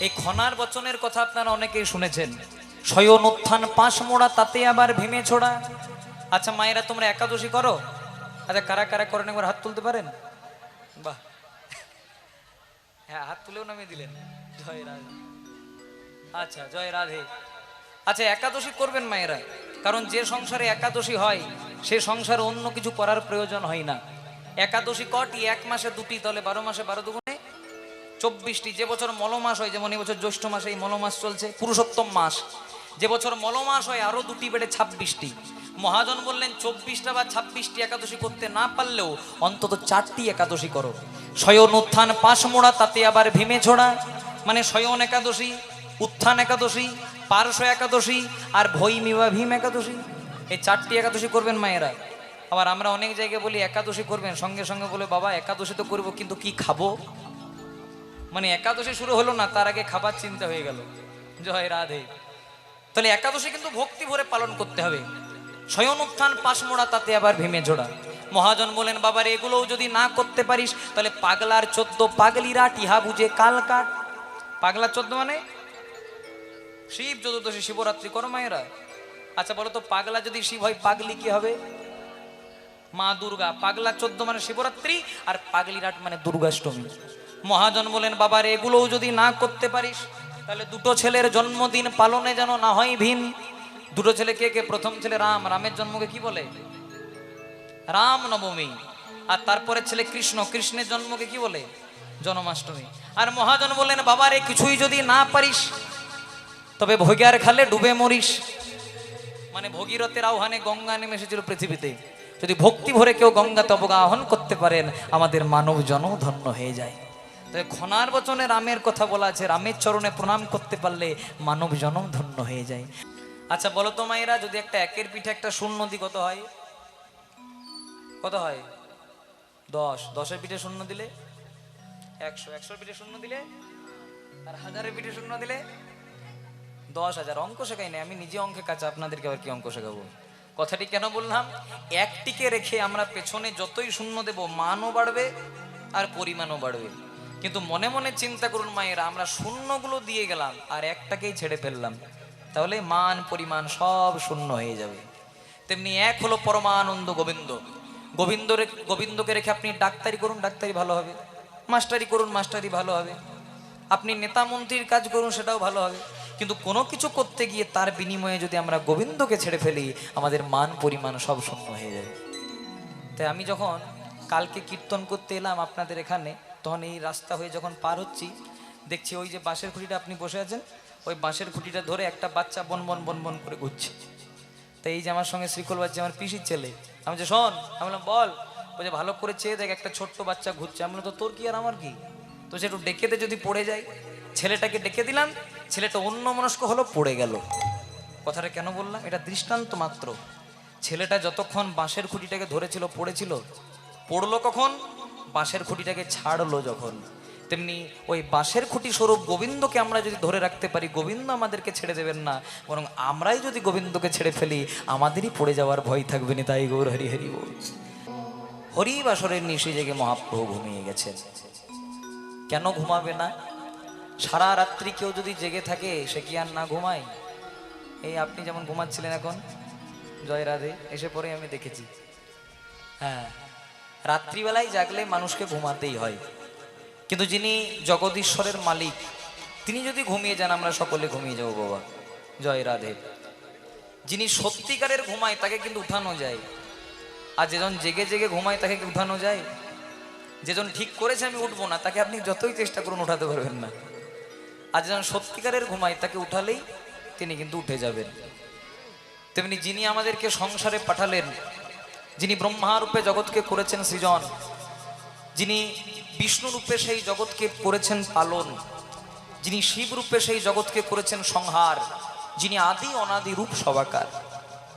এই খনার বচনের কথা আপনারা অনেকেই শুনেছেন। শয়ন উত্থান পাশ মোড়া তাতে আবার ভেমে ছোড়া। আচ্ছা মায়েরা তোমরা একাদশী করো? আচ্ছা কারা কারা করেন একবার হাত তুলতে পারেন? বাহ, হ্যাঁ হাত তুলেও নামিয়ে দিলেন। জয় রাধে। আচ্ছা জয় রাধে। আচ্ছা একাদশী করবেন মায়েরা, কারণ যে সংসারে একাদশী হয় সে সংসারে অন্য কিছু করার প্রয়োজন হয় না। একাদশী কটি? এক মাসে দুটি, তাহলে 12 মাসে 12 দুগুণে 24টি। যে বছর মলমাস হয়, যেমন এই বছর জ্যৈষ্ঠ মাসে এই মলমাস চলছে, পুরুষোত্তম মাস। যে বছর মলমাস হয় আরো দুটি বেড়ে 26টি। মহাজন বললেন 24টা বা 26টি একাদশী করতে না পারলেও অন্তত 4টি একাদশী করো। শয়ন উত্থান পাশ মোড়া তাতে আবার ভীমে ছোড়া, মানে শয়ন একাদশী, উত্থান একাদশী, পার্শ্ব একাদশী আর ভৈমী বা ভীম একাদশী, এই 4টি একাদশী করবেন মায়েরা। আবার আমরা অনেক জায়গায় বলি একাদশী করবেন, সঙ্গে সঙ্গে বলে বাবা একাদশী তো করবো কিন্তু কি খাবো, মানে একাদশী শুরু হলো না তার আগে খাবার চিন্তা হয়ে গেল। জয় রাধে। তাহলে একাদশী কিন্তু ভক্তি ভরে পালন করতে হবে। শয়ন উত্থান পাশ মোড়া তাতে আবার ভেমে ঝোড়া। মহাজন বলেন বাবার এগুলোও যদি না করতে পারিস তাহলে পাগলার 14 পাগলিরা টিহা বুঝে কাল কাট। পাগলার 14 মানে শিব চতুর্দশী শিবরাত্রি করো মায়েরা। আচ্ছা বলো তো পাগলা যদি শিব হয় পাগলি কি হবে? মা দুর্গা। পাগলা 14 মানে শিবরাত্রি আর পাগলিরাট মানে দুর্গাষ্টমী। মহাজন বলেন বাবার এগুলোও যদি না করতে পারিস তাহলে দুটো ছেলের জন্মদিন পালনে যেন না হয় ভিন। দুটো ছেলে কে কে? প্রথম ছেলে রাম, রামের জন্মকে কি বলে? রাম নবমী। আর তারপরে ছেলে কৃষ্ণ, কৃষ্ণের জন্মকে কি বলে? জন্মাষ্টমী। আর মহাজন বললেন বাবার এই কিছুই যদি না পারিস তবে ভোগিয়ার খালে ডুবে মরিস। মানে ভগীরথের আহ্বানে গঙ্গা নেমে এসেছিল পৃথিবীতে, যদি ভক্তি ভরে কেউ গঙ্গাতে অবগাহন করতে পারেন আমাদের মানব জন্ম ধন্য হয়ে যায়। তবে খনার বচনে রামের কথা বলা আছে, রামের চরণে প্রণাম করতে পারলে মানব জন্ম ধন্য হয়ে যায়। আচ্ছা বলো তো মায়েরা, যদি একটা একের পিঠে একটা শূন্য দি কত হয়? কত হয়? 10। 10-এর পিঠে শূন্য দিলে 100, 100-এর পিঠে শূন্য দিলে আর 1000-এর পিঠে শূন্য দিলে 10,000। অঙ্ক শেখাই না, আমি নিজে অঙ্কে কাঁচা, আপনাদেরকে আবার কি অঙ্ক শেখাবো? কথাটি কেন বললাম? একটিকে রেখে আমরা পেছনে যতই শূন্য দেব মানও বাড়বে আর পরিমাণও বাড়বে। কিন্তু মনে মনে চিন্তা করুন মায়েরা, আমরা শূন্যগুলো দিয়ে গেলাম আর একটাকেই ছেড়ে ফেললাম, তাহলে মান পরিমাণ সব শূন্য হয়ে যাবে। তেমনি এক হলো পরমানন্দ গোবিন্দ। গোবিন্দকে রেখে আপনি ডাক্তারি করুন, ডাক্তারি ভালো হবে। মাস্টারি করুন, মাস্টারি ভালো হবে। আপনি নেতা মন্ত্রীর কাজ করুন, সেটাও ভালো হবে। কিন্তু কোনো কিছু করতে গিয়ে তার বিনিময়ে যদি আমরা গোবিন্দকে ছেড়ে ফেলি আমাদের মান পরিমাণ সব শূন্য হয়ে যাবে। তাই আমি যখন কালকে কীর্তন করতে এলাম আপনাদের এখানে, তখন এই রাস্তা হয়ে যখন পার হচ্ছি দেখছি ওই যে বাঁশের খুঁটিটা আপনি বসে আছেন, ওই বাঁশের খুঁটিটা ধরে একটা বাচ্চা বনবন বনবন করে ঘুরছে। তাই এই যে আমার সঙ্গে শ্রীকল বাচ্চা, আমার পিসির ছেলে, আমি যে শোন, আমি বললাম বল। বলছে ভালো করে চেয়ে দেখ একটা ছোট্ট বাচ্চা ঘুরছে। আমি বললাম তো তোর কি আর আমার কি, তো সে একটু ডেকে দে যদি পড়ে যায়। ছেলেটাকে ডেকে দিলাম, ছেলেটা অন্যমনস্ক হলো, পড়ে গেল। কথাটা কেন বললাম? এটা দৃষ্টান্ত মাত্র। ছেলেটা যতক্ষণ বাঁশের খুঁটিটাকে ধরেছিল পড়েছিল, পড়লো কখন? বাঁশের খুঁটিটাকে ছাড়লো যখন। তেমনি ওই বাঁশের খুঁটি স্বরূপ গোবিন্দকে আমরা যদি ধরে রাখতে পারি, গোবিন্দ আমাদেরকে ছেড়ে দেবেন না, বরং আমরাই যদি গোবিন্দকে ছেড়ে ফেলি আমাদেরই পড়ে যাওয়ার ভয় থাকবে না। তাই গৌর হরি হরি বল। হরিবাসরের নিশে জেগে মহাপ্রভু ঘুমিয়ে গেছেন। কেন ঘুমাবে না? সারা রাত্রি কেউ যদি জেগে থাকে সে কি আর না ঘুমায়? এই আপনি যেমন ঘুমাচ্ছিলেন এখন, জয় রাধে, এসে পরে আমি দেখেছি। হ্যাঁ, রাত্রিবেলায় জাগলে মানুষকে ঘুমাতেই হয়, কিন্তু যিনি জগদীশ্বরের মালিক তিনি যদি ঘুমিয়ে যান আমরা সকলে ঘুমিয়ে যাবো বাবা। জয় রাধে। যিনি সত্যিকারের ঘুমায় তাকে কিন্তু উঠানো যায়, আর যেজন জেগে জেগে ঘুমায় তাকে কি উঠানো যায়? যেজন ঠিক করেছে আমি উঠবো না তাকে আপনি যতই চেষ্টা করুন উঠাতে পারবেন না। আর যেজন সত্যিকারের ঘুমায় তাকে উঠালেই তিনি কিন্তু উঠে যাবেন। তেমনি যিনি আমাদেরকে সংসারে পাঠালেন, যিনি ব্রহ্মারূপে জগৎকে করেছেন সৃজন, যিনি বিষ্ণু রূপে সেই জগৎকে করেছেন পালন, যিনি শিব রূপে সেই জগৎকে করেছেন সংহার, যিনি আদি অনাদি রূপ সবাকার,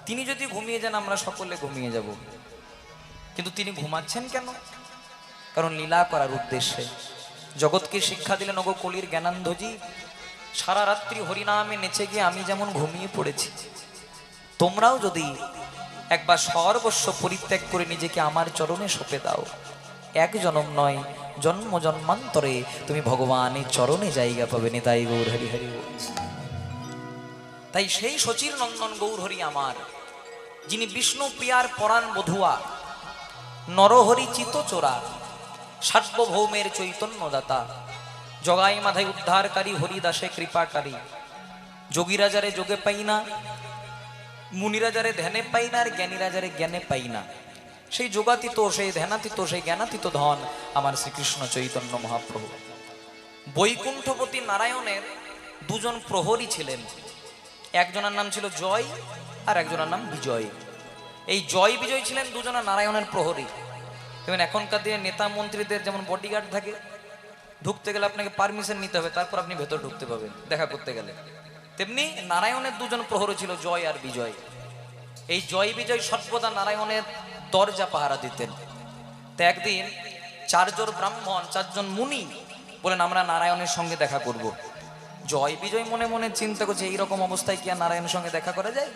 তিনি যদি ঘুমিয়ে যান আমরা সকলে ঘুমিয়ে যাব। কিন্তু তিনি ঘুমাচ্ছেন কেন? কারণ লীলা করার উদ্দেশ্যে। জগৎকে শিক্ষা দিলেন ওগো কলির জ্ঞানান্ধজি, সারা রাত্রি হরিনামে নেচে গিয়ে আমি যেমন ঘুমিয়ে পড়েছি, তোমরাও যদি একবার সর্বস্ব পরিত্যাগ করে নিজেকে আমার চরণে সঁপে দাও, এক জনম নয়, জন্ম জন্মান্তরে তুমি ভগবানের চরণে জায়গা পাবে। নিতাই গৌর হরি হরি বল। তাই সেই শচীর নন্দন গৌর হরি আমার, যিনি বিষ্ণু প্রিয়ার পরাণ বধুয়া, নরহরি চিত চোরা, সার্বভৌমের চৈতন্য দাতা, জগাই মাধাই উদ্ধারকারী, হরিদাসে কৃপাকারী, যোগীরাজারে যোগে পাই না, মুনিরাজারে ধ্যানে পাই না, আর জ্ঞানীরাজারে জ্ঞানে পাই না। সেই যোগাতীত, সেই ধ্যানাতীত, সেই জ্ঞানাতীত ধন আমার শ্রীকৃষ্ণ চৈতন্য মহাপ্রভু। বৈকুণ্ঠপতি নারায়ণের দুজন প্রহরী ছিলেন, একজনের নাম ছিল জয় আর একজনের নাম বিজয়। এই জয় বিজয় ছিলেন দুজনা নারায়ণের প্রহরী। যেমন এখনকার দিনে নেতা মন্ত্রীদের যেমন বডিগার্ড থাকে, ঢুকতে গেলে আপনাকে পারমিশন নিতে হবে, তারপর আপনি ভেতর ঢুকতে পাবেন দেখা করতে গেলে, তেমনি নারায়ণের দুজন প্রহরী ছিল, জয় আর বিজয়। এই জয় বিজয় সর্বদা নারায়ণের দরজা পাহারা দিতেন। তো একদিন চারজন ব্রাহ্মণ, চারজন মুনি বলেন আমরা নারায়ণের সঙ্গে দেখা করব। জয় বিজয় মনে মনে চিন্তা করছে এইরকম অবস্থায় কি আর নারায়ণের সঙ্গে দেখা করা যায়?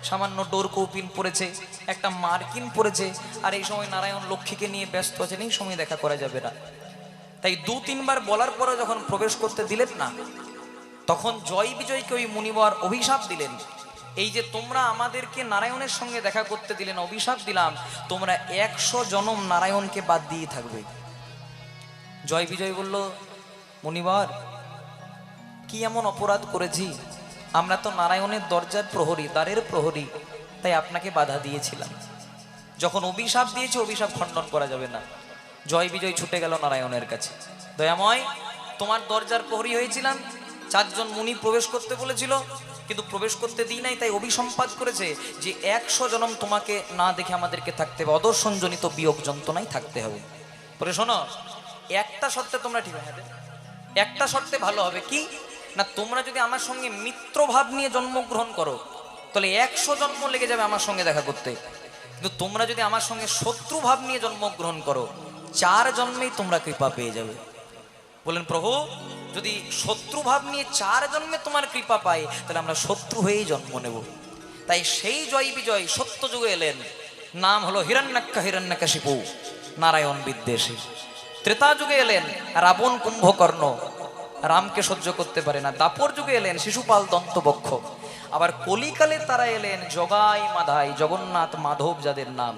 সামান্য ডোর কৌপিন পড়েছে, একটা মার্কিন পড়েছে, আর এই সময় নারায়ণ লক্ষ্মীকে নিয়ে ব্যস্ত আছেন, এই সময় দেখা করা যাবে না। তাই দু তিনবার বলার পরে যখন প্রবেশ করতে দিলেন না, তখন জয় বিজয়কে ওই মুনিবর অভিশাপ দিলেন, এই যে তোমরা আমাদেরকে নারায়ণের সঙ্গে দেখা করতে দিলেন, অভিশাপ দিলাম তোমরা 100 জনম নারায়ণকে বাদ দিয়ে থাকবে। জয় বিজয় বলল, মুনিবর কি এমন অপরাধ করেছি? আমরা তো নারায়ণের দরজার প্রহরী, দ্বারের প্রহরী, তাই আপনাকে বাধা দিয়েছিলাম। যখন অভিশাপ দিয়েছে অভিশাপ খণ্ডন করা যাবে না। জয় বিজয় ছুটে গেল নারায়ণের কাছে, দয়াময় তোমার দরজার প্রহরী হয়েছিলাম, চারজন মুনি প্রবেশ করতে বলেছিল কিন্তু প্রবেশ করতে দিই নাই, তাই অভিসম্পাদ করেছে যে 100 জনম তোমাকে না দেখে আমাদেরকে থাকতে হবে, অদর্শনজনিত বিয়োগ যন্ত্রণায় থাকতে হবে। বলে শোনো, একটা শর্তে তোমরা ঠিক হবে, একটা শর্তে ভালো হবে, কি না তোমরা যদি আমার সঙ্গে মিত্রভাব নিয়ে জন্মগ্রহণ করো তাহলে 100 জন্ম লেগে যাবে আমার সঙ্গে দেখা করতে, কিন্তু তোমরা যদি আমার সঙ্গে শত্রুভাব নিয়ে জন্মগ্রহণ করো 4 জন্মেই তোমরা কৃপা পেয়ে যাবে। বলেন প্রভু, যদি শত্রুভাব নিয়ে 4 জন্মে তোমার কৃপা পাই তাহলে আমরা শত্রু হয়েই জন্ম নেব। তাই সেই জয় বিজয় সত্য যুগে এলেন, নাম হলো হিরণ্যাক্ষিপু, নারায়ণ বিদ্বেষী। ত্রেতা যুগে এলেন রাবণ কুম্ভকর্ণ, রামকে সহ্য করতে পারে না। দাপর যুগে এলেন শিশুপাল দন্তবক্ষ। আবার কলিকালে তারা এলেন জগাই মাধাই, জগন্নাথ মাধব যাদের নাম,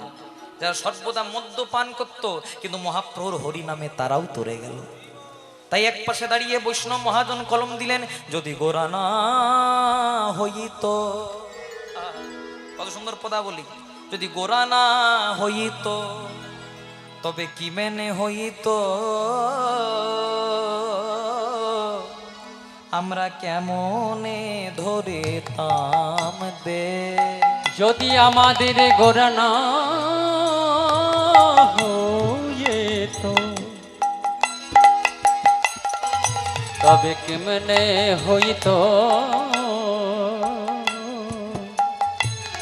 যারা সর্বদা মদ্যপান করত কিন্তু মহাপ্রভুর হরি নামে তারাও তরে গেল। তাই এক পাশে দাঁড়িয়ে বৈষ্ণব মহাজন কলম দিলেন, যদি গোরা না হইত, কত সুন্দর পদাবলী, যদি গোরা না হইত তবে কি মেনে হইত, আমরা কেমনে ধরে তাম দে, যদি আমাদের গোরা না হইত তবে কেমনে হইত,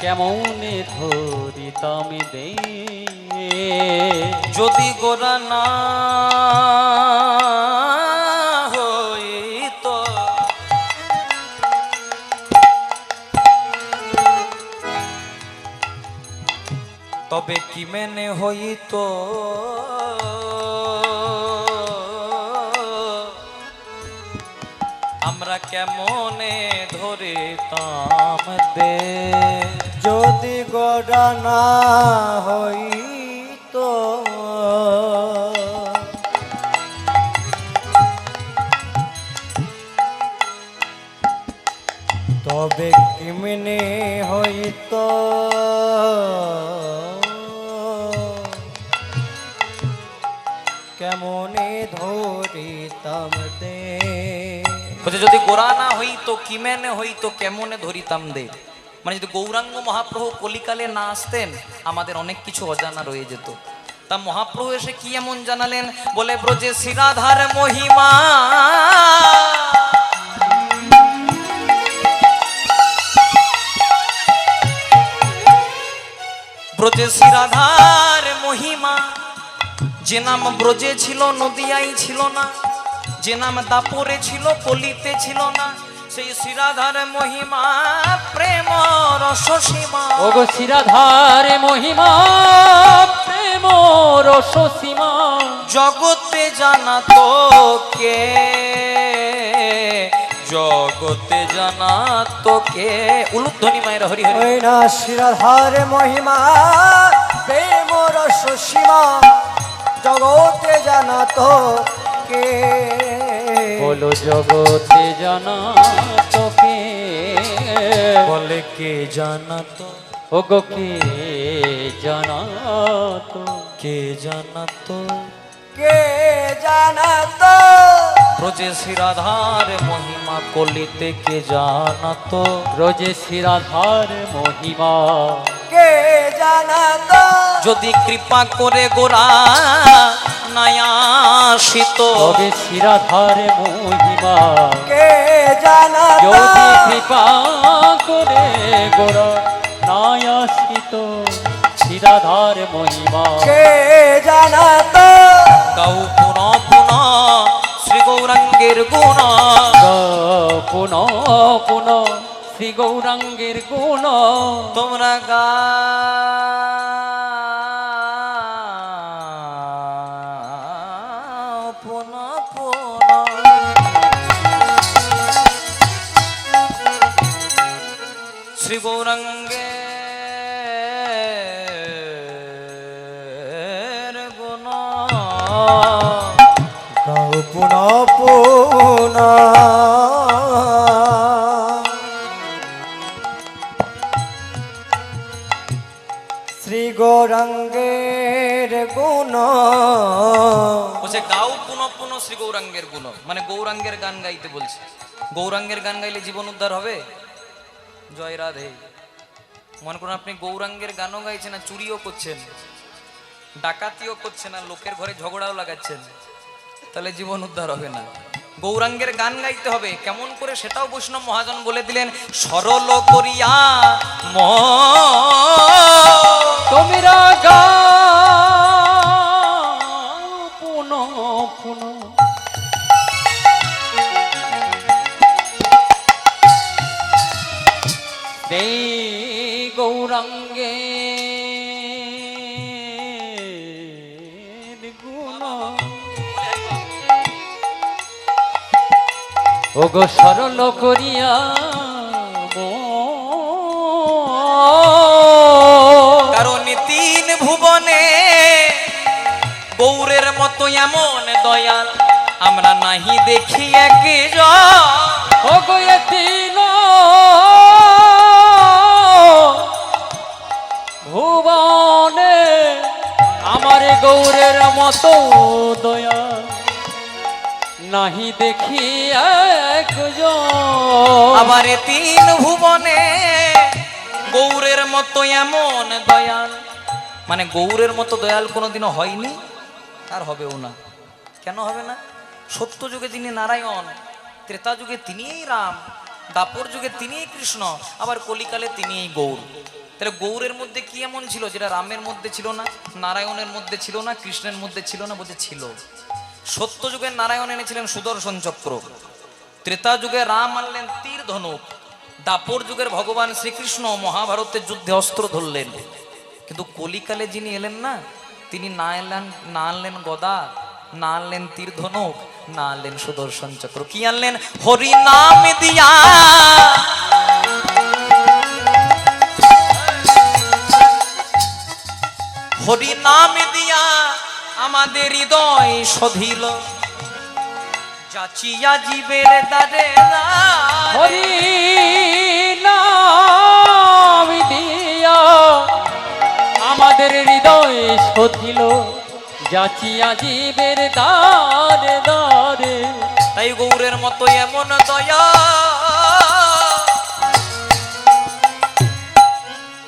কেমনে ধরিতাম দে, যদি গোরা না হইত তবে কি মেনে হইত, আমরা কেমনে ধরে তাম দে, যদি গোরা না হইত তবে কেমনে হইত, কেমনে ধরিতাম দে, যদি গোরা না হইতো কি মেনে হইতো কেমনে ধরিতাম দে, মানে যদি গৌরাঙ্গ মহাপ্রভু কলিকালে না আসতেন আমাদের অনেক কিছু অজানা রয়ে যেত। তা মহাপ্রভু এসে কি এমন জানালেন, বলে ব্রজে শ্রীরাধার মহিমা, ব্রজে শ্রীরাধার মহিমা, যে নাম ব্রজে ছিল নদিয়ায় ছিল না, যে নাম দাপরে ছিল কলিতে ছিল না, সেই শ্রীরাধার মহিমা প্রেম রস সীমা। ওগো শ্রীরাধার মহিমা প্রেম রস সীমা। জগতে জানা তো কে, জগতে জানা তো কে। উলুধ্বনি মায়ের হরি হরি। ওই না শ্রীরাধার মহিমা প্রেম রস সীমা, জগতে জানা তো কে। বলো জগতে জানা তোকে, বলে কে জানা তো, ওগো কে জানা তো, কে জানা তো। কে জানা তো রোজে শ্রীরাধার মহিমা কলিতে কে জানা তো। রোজে শ্রীরাধার মহিমা কে জানা তো যদি কৃপা করে গোরা নায়াসিত। তবে শ্রীরাধার মহিমা কে জানা তো যদি কৃপা করে গোরা নায়াসিত। শ্রীরাধার মহিমা কে জানা তো গাও পুনঃ পুনঃ শ্রী গৌরাঙ্গের গুণ। পুনঃ পুনঃ শ্রী গৌরাঙ্গের গুণ। তোমরা গাও পুনঃ পুনঃ। শ্রী গৌরাঙ্গের গুণ। গাও পুনঃ পুনঃ। শ্রী গৌরাঙ্গের গুণ। বলছে গাও পুনঃ পুনঃ শ্রী গৌরাঙ্গের গুণ, মানে গৌরাঙ্গের গান গাইতে বলছে। গৌরাঙ্গের গান গাইলে জীবন উদ্ধার হবে। জয় রাধে। মনে করুন আপনি গৌরাঙ্গের গানও গাইছেন না, চুরিও করছেন, ডাকাতিও করছেন, আর লোকের ঘরে ঝগড়াও লাগাচ্ছেন, তাহলে জীবন উদ্ধার হবে না। গৌরাঙ্গের গান গাইতে হবে। কেমন করে সেটাও বৈষ্ণব মহাজন বলে দিলেন। সরল করিয়া তোমরা গাও পুনঃ পুনঃ। সেই গৌরাঙ্গে গুণ। ওগো সরল করিয়া কারণ তিন ভুবনে গৌরের মতো এমন দয়াল আমরা নাহি দেখি একজন। ওগো এতিন ভুবনে আমার গৌরের মতো দয়া নাহি দেখি একজন। আবার তিন ভুবনে গৌরের মতো এমন দয়াল, মানে গৌরের মতো দয়াল কোনোদিনও হয়নি, আর হবেও না। কেন হবে না? সত্য যুগে যিনি নারায়ণ, ত্রেতা যুগে তিনিই রাম, দাপর যুগে তিনিই কৃষ্ণ, আবার কলিকালে তিনিই গৌর। তাহলে গৌরের মধ্যে কি এমন ছিল যেটা রামের মধ্যে ছিল না, নারায়ণের মধ্যে ছিল না, কৃষ্ণের মধ্যে ছিল না? বলছে ছিল। সত্য যুগের নারায়ণ এনেছিলেন সুদর্শন চক্র, ত্রেতা যুগে রাম আনলেন তীর ধনুক, দাপর যুগের ভগবান শ্রীকৃষ্ণ মহাভারতের যুদ্ধে অস্ত্র ধরলেন। কিন্তু কলিকালে যিনি এলেন না, তিনি না আনলেন গদা, না আনলেন তীর ধনুক, না আনলেন সুদর্শন চক্র। কি আনলেন? হরি নাম দিয়া হরি নাম দিয়া আমাদের হৃদয় সধিল, যাচিয়া জীবের দ্বারে হরি নাম দিয়া আমাদের হৃদয় সধিল, যাচিয়া জীবের দ্বারে দ্বারে। তাই গৌরের মতো এমন দয়া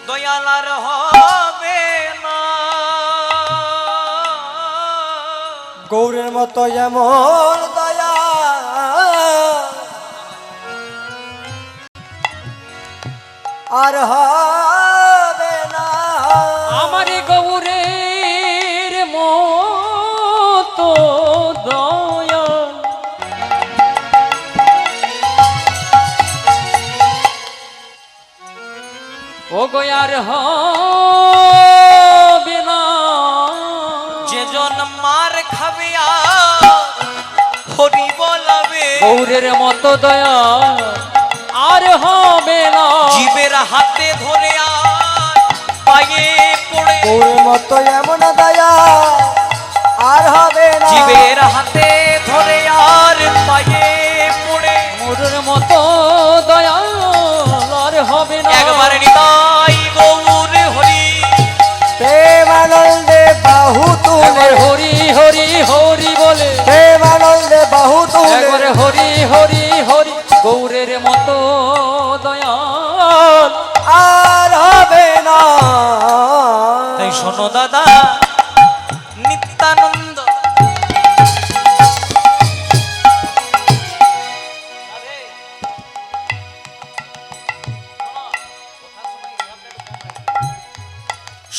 দয়াল আর হবে না। গৌরের মতো এমন দয়া আর হবে না। আমার গৌরের মতো দয়া ও গো আর হবে না যেজন মার খাবে হরি বলাবে গৌরের মতো দয়া আর হবে না জীবের হাতে ধরে পায়ে পড়ে গৌরের মতো এমন দয়া আর হবে না জীবের হাতে ধরে আর পায়ে পড়ে মোরের মতো দয়া আর হবে না একবার নিতাই গৌর হরি প্রেমানন্দে বাহু একবার তুলে হরি হরি হরি বলে প্রেমানন্দে বাহু তুলে একবার হরি হরি হরি গৌরের মতো দয়াল আর হবে না তাই শোনো দাদা নিত্যানন্দ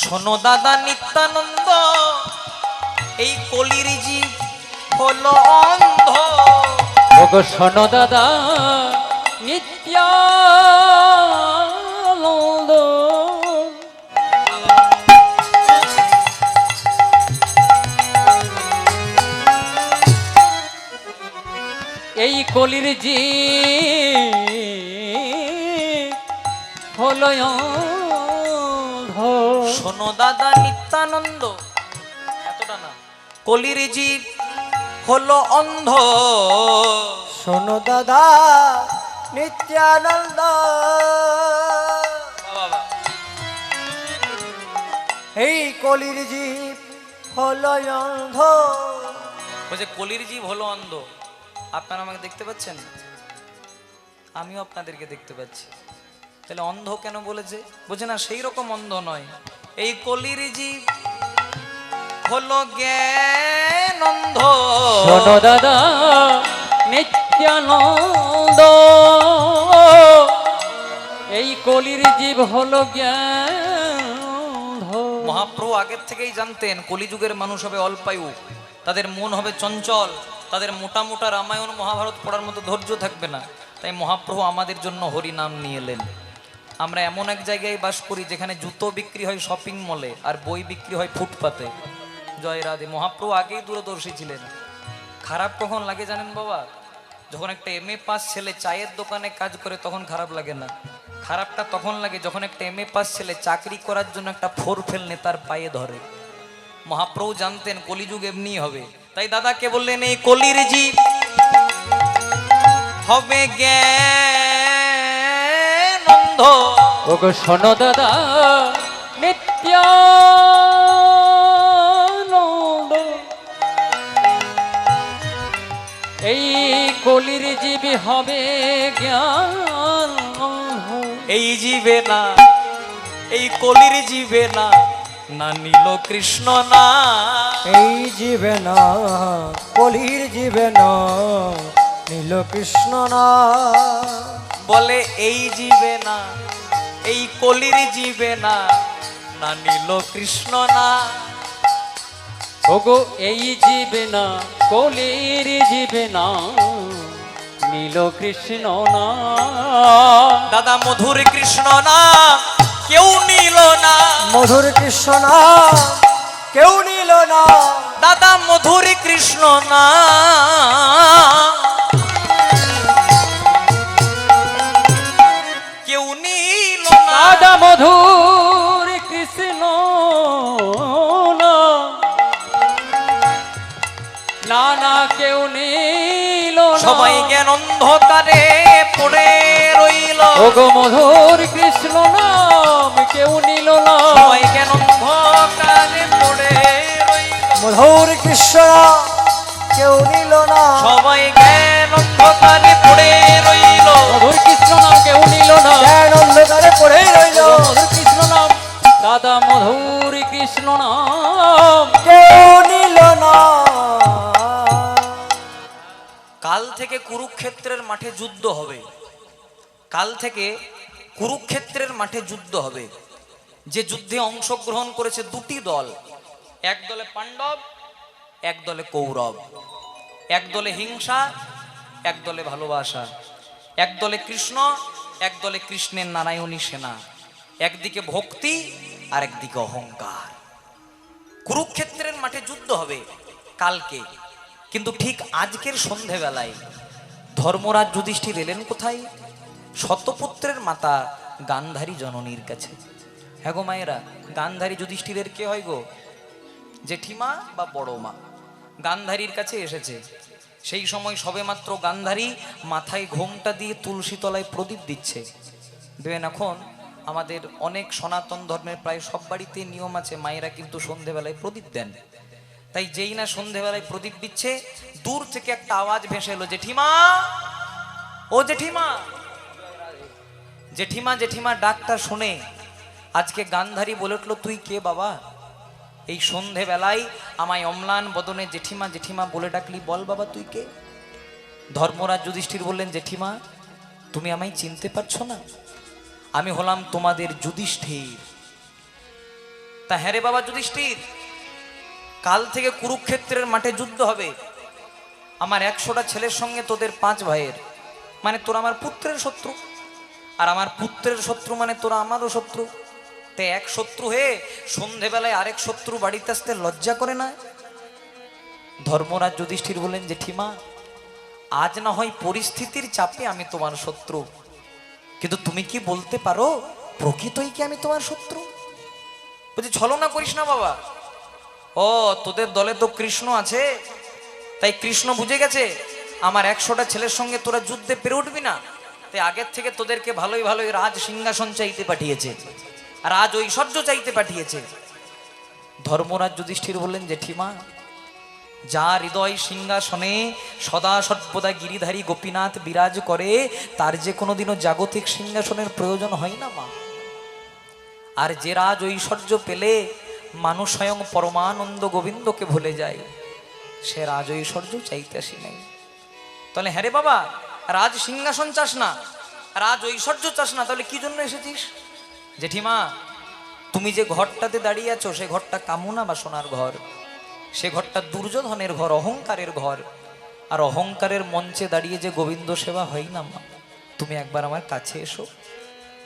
শোনো দাদা নিত্যানন্দ এই কলির জীব হলো অন্ধ ওগো শোনো দাদা নিত্যানন্দ এই কলির জি হলো অন্ধ। শোনো দাদা নিত্যানন্দ এতটা না কলির জীব হলো অন্ধ শোনো দাদা নিত্যানন্দ বাবা এই কলির জীব হলো অন্ধ বলছে কলির জীব হলো অন্ধ আপনারা আমাকে দেখতে পাচ্ছেন আমিও আপনাদেরকে দেখতে পাচ্ছি তাহলে অন্ধ কেন বলেছে বুঝে না সেই রকম অন্ধ নয় এই কলির জীব হলো জ্ঞান অন্ধ শোনো দাদা নিত্যানন্দ এই কলির জীব হলো জ্ঞান মহাপ্রভু আগের থেকেই জানতেন কলিযুগের মানুষ হবে অল্পায়ু তাদের মন হবে চঞ্চল তাদের মোটা মোটা রামায়ণ মহাভারত পড়ার মতো ধৈর্য থাকবে না তাই মহাপ্রভু আমাদের জন্য হরি নাম নিয়ে এলেন আমরা এমন এক জায়গায় বাস করি যেখানে জুতো বিক্রি হয় শপিং মলে আর বই বিক্রি হয় ফুটপাতে জয় রাধে মহাপ্রভু আগেই দূরদর্শী ছিলেন খারাপ কখন লাগে জানেন বাবা যখন একটা MA পাস ছেলে চায়ের দোকানে কাজ করে তখন খারাপ লাগে না খারাপটা তখন লাগে যখন একটা MA পাস ছেলে চাকরি করার জন্য একটা 4 ফেল নেতার পায়ে ধরে মহাপ্রভু জানতেন কলিযুগ এমনি হবে তাই দাদাকে বললেন এই কলির জীব হবে জ্ঞান অন্ধ ওগো শোনো দাদা নিত্যানন্দ এই কলির জীবী হবে জ্ঞান অন্ধ। এই জীবে না এই কলির জীবে না না নীল কৃষ্ণ না এই জীবে না কলির জীবে না নীল কৃষ্ণ না বলে এই জীবে না এই কলির জীবে না না নীল কৃষ্ণ না ওগো এই জীবে না কলির জীবে না নীল কৃষ্ণ না দাদা মধুর কৃষ্ণ না কেউ নিল না মধুর কৃষ্ণ না কেউ নিল না দাদা মধুর কৃষ্ণ না কেউ নিল না দাদা মধুর কৃষ্ণ না না কেউ নিল না সবাই জ্ঞান অন্ধকারে পড়ে রইল ওগো মধুর কৃষ্ণ নাম কেউ নিল না সবাই জ্ঞান অন্ধকারে পড়ে রইল মধুর কৃষ্ণ কেউ নিল না সবাই জ্ঞান অন্ধকারে পড়ে রইল মধুর কৃষ্ণ নাম কেউ নিল না জ্ঞান অন্ধকারে পড়ে রইল ওগো মধুর কৃষ্ণ নাম দাদা মধুর কৃষ্ণ নাম কেউ নিল না কাল থেকে কুরুক্ষেত্রের মাঠে যুদ্ধ হবে কাল থেকে কুরুক্ষেত্রের মাঠে যুদ্ধ হবে যে যুদ্ধে অংশগ্রহণ করেছে দুটি দল এক দলে পাণ্ডব এক দলে কৌরব এক দলে হিংসা এক দলে ভালোবাসা এক দলে কৃষ্ণ এক দলে কৃষ্ণের নারায়ণী সেনা একদিকে ভক্তি আর একদিকে অহংকার। কুরুক্ষেত্রের মাঠে যুদ্ধ হবে কালকে, কিন্তু ঠিক আজকের সন্ধেবেলায় ধর্মরাজ যুধিষ্ঠির এলেন কোথায়? শতপুত্রের মাতা গান্ধারী জননীর কাছে। হ্যাঁ গো মায়েরা, গান্ধারী যুধিষ্ঠিরের কে হয় গো? জেঠিমা বা বড় মা। গান্ধারীর কাছে এসেছে। সেই সময় সবেমাত্র গান্ধারী মাথায় ঘোমটা দিয়ে তুলসী তলায় প্রদীপ দিচ্ছে। দেখবেন এখন আমাদের অনেক সনাতন ধর্মের প্রায় সব বাড়িতে নিয়ম আছে, মায়েরা কিন্তু সন্ধেবেলায় প্রদীপ দেন। তাই যেই না সন্ধেবেলায় প্রদীপ দিচ্ছে, দূর থেকে একটা আওয়াজ ভেসে এলো, জেঠিমা, ও জেঠিমা। জেঠিমা জেঠিমা ডাকটা শুনে আজকে গান্ধারী বলে উঠল, তুই কে বাবা? এই সন্ধেবেলায় আমায় অম্লান বদনে জেঠিমা জেঠিমা বলে ডাকলি, বল বাবা তুই কে? ধর্মরাজ যুধিষ্ঠির বললেন, জেঠিমা তুমি আমায় চিনতে পারছো না? আমি হলাম তোমাদের যুধিষ্ঠির। তা হ্যাঁ রে বাবা যুধিষ্ঠির, কাল থেকে কুরুক্ষেত্রের মাঠে যুদ্ধ হবে। আমার 100টা ছেলের সঙ্গে তোদের 5 ভাইয়ের, মানে তোরা আমার পুত্রের শত্রু, আর আমার পুত্রের শত্রু মানে তোরা আমারও শত্রু। তে এক শত্রু হয়ে সন্ধেবেলায় আরেক শত্রু বাড়িতে আসতে লজ্জা করে না? ধর্মরাজ যুধিষ্ঠির বললেন, জেঠিমা আজ না হয় পরিস্থিতির চাপে আমি তোমার শত্রু, কিন্তু তুমি কি বলতে পারো প্রকৃতই কি আমি তোমার শত্রু? বলছি ছলনা করিস না বাবা। ও তোদের দলে তো কৃষ্ণ আছে, তাই কৃষ্ণ বুঝে গেছে আমার 100টা ছেলের সঙ্গে তোরা যুদ্ধে পেরে উঠবি না, তাই আগের থেকে তোদেরকে ভালোই ভালোই রাজ সিংহাসন চাইতে পাঠিয়েছে, রাজ ঐশ্বর্য চাইতে পাঠিয়েছে। ধর্মরাজ যুধিষ্ঠির বললেন, জেঠিমা যা হৃদয় সিংহাসনে সদা সর্বদা গিরিধারী গোপীনাথ বিরাজ করে, তার যে কোনোদিনও জাগতিক সিংহাসনের প্রয়োজন হয় না মা। আর যে রাজ ঐশ্বর্য পেলে মানুষ স্বয়ং পরমানন্দ গোবিন্দকে ভুলে যায়, সে রাজ ঐশ্বর্য চাইতে আসি নাই। তাহলে হ্যাঁ রে বাবা, রাজ সিংহাসন চাস না, রাজ ঐশ্বর্য চাস না, তাহলে কি জন্য এসেছিস? জেঠিমা তুমি যে ঘরটাতে দাঁড়িয়ে আছো, সে ঘরটা কামনা বাসনার ঘর, সে ঘরটা দুর্যোধনের ঘর, অহংকারের ঘর। আর অহংকারের মঞ্চে দাঁড়িয়ে যে গোবিন্দ সেবা হয় না মা। তুমি একবার আমার কাছে এসো।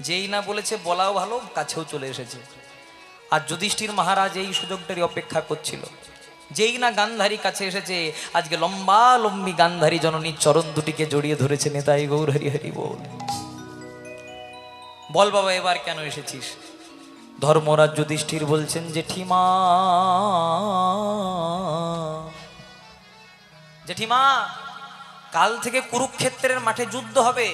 যেই না বলেছে বলাও ভালো, কাছেও চলে এসেছে। আর যুধিষ্ঠির মহারাজ এই সুযোগটারই অপেক্ষা করছিল। যেই না গান্ধারী কাছে এসেছে, আজকে লম্বা লম্বি গান্ধারী জননীর চরণ দুটিকে জড়িয়ে ধরেছে। নেতাই গৌর হরি হরি বল। বল বাবা এবার কেন এসেছিস? ধর্মরাজ যুধিষ্ঠির বলছেন, জেঠিমা জেঠিমা কাল থেকে কুরুক্ষেত্রের মাঠে যুদ্ধ হবে।